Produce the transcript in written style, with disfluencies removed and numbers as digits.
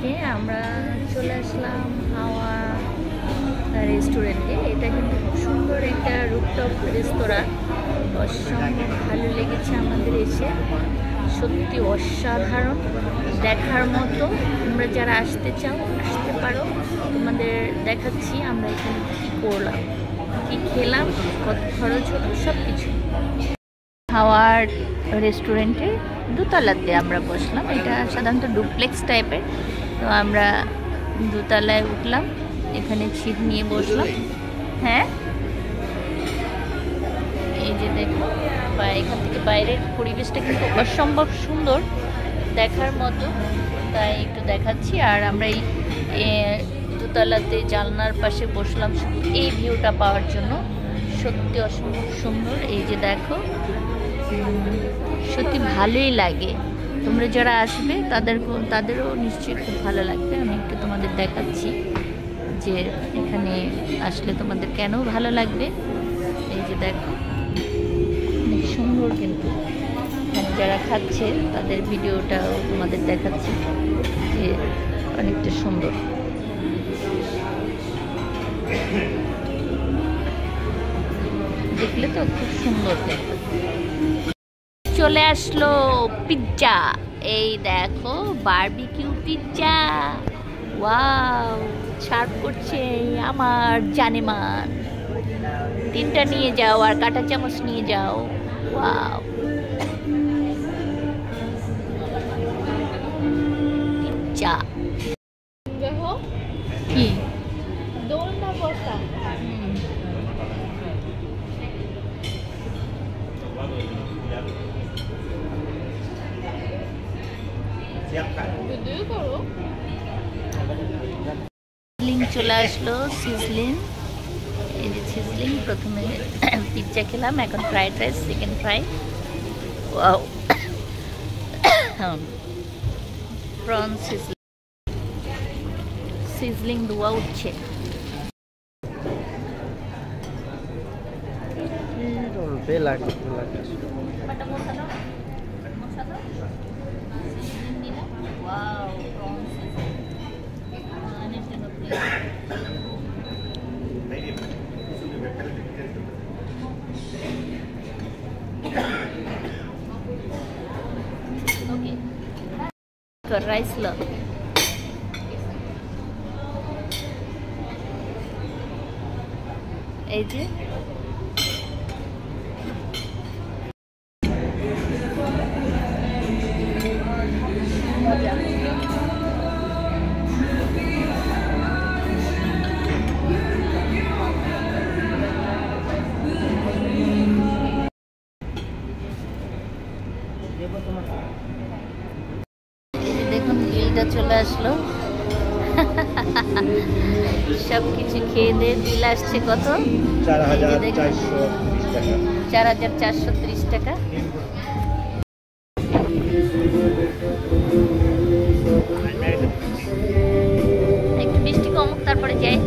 থেকে আমরা চলে আসলাম হাওয়া রেস্টুরেন্টে। এটা কিন্তু খুব সুন্দর একটা রুফটপ রেস্তোরাঁ, অসম্ভব ভালো লেগেছে আমাদের এসে, সত্যি অসাধারণ, দেখার মতো। তোমরা যারা আসতে চাও আসতে পারো, তোমাদের দেখাচ্ছি আমরা এখানে কী করলাম, কী খেলাম, কত খরচ হলো, সব কিছু। হাওয়ার রেস্টুরেন্টের দোতলাতে আমরা বসলাম। এটা সাধারণত ডুপ্লেক্স টাইপের, তো আমরা দোতলায় উঠলাম, এখানে ছিট নিয়ে বসলাম। হ্যাঁ, এই যে দেখো এখান থেকে বাইরের পরিবেশটা কিন্তু অসম্ভব সুন্দর, দেখার মতো, তাই একটু দেখাচ্ছি। আর আমরা এই দোতলাতে জানলার পাশে বসলাম শুধু এই ভিউটা পাওয়ার জন্য, সত্যি অসম্ভব সুন্দর। এই যে দেখো, সত্যি ভালোই লাগে। তোমরা যারা আসবে তাদেরও নিশ্চয়ই খুব ভালো লাগবে। আমি একটু তোমাদের দেখাচ্ছি যে এখানে আসলে তোমাদের কেন ভালো লাগবে। এই যে দেখো, অনেক সুন্দর, কিন্তু এখানে যারা খাচ্ছে তাদের ভিডিওটাও তোমাদের দেখাচ্ছি যে অনেকটা সুন্দর। দেখলে তো খুব সুন্দর দেখতে। চলে আসলো পিৎজা, এই দেখো বারবিকিউ পিৎজা। ওয়াও, সার্ভ করছে আমার জানেমান। 3টা নিয়ে যাও আর কাঁটা চামচ নিয়ে যাও। ওয়াও, পিৎজা কি দোলনা বসা। সিজলিং চলে আসলো, সিজলিং। এই যে সিজলিং, প্রথমে পিৎজা খেলাম, এখন fried rice, chicken fry, prawn sizzling, sizzling ধোয়া উঠছে। राइस लो, এই যে দেখুন বিলটা চলে আসলো। সব কিছু খেয়ে দিয়ে বিল আসছে কত? 4,430 টাকা। একটু বৃষ্টি কমুক তারপরে যাই।